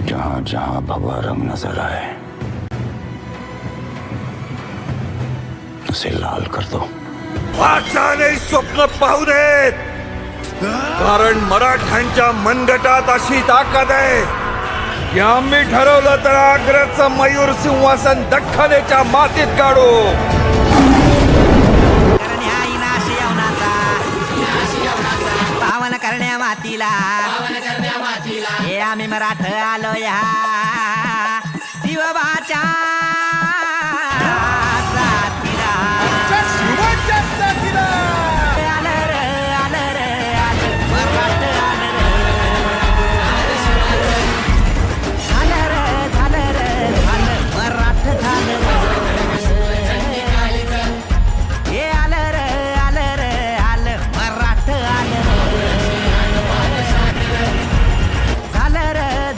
जहां जहां भगवा रंग नजर आए उसे लाल कर दो. वाचाने स्वप्न पाहू देत, कारण मराठ्यांच्या मनगटात अशी ताकद आहे की आम्ही ठरवलं तर आग्र्याचं मयूर सिंहासन दख्खनेच्या मातीत काढू. पावन करण्या मातीला हे आम्ही मराठ आलो या शिवबाच्या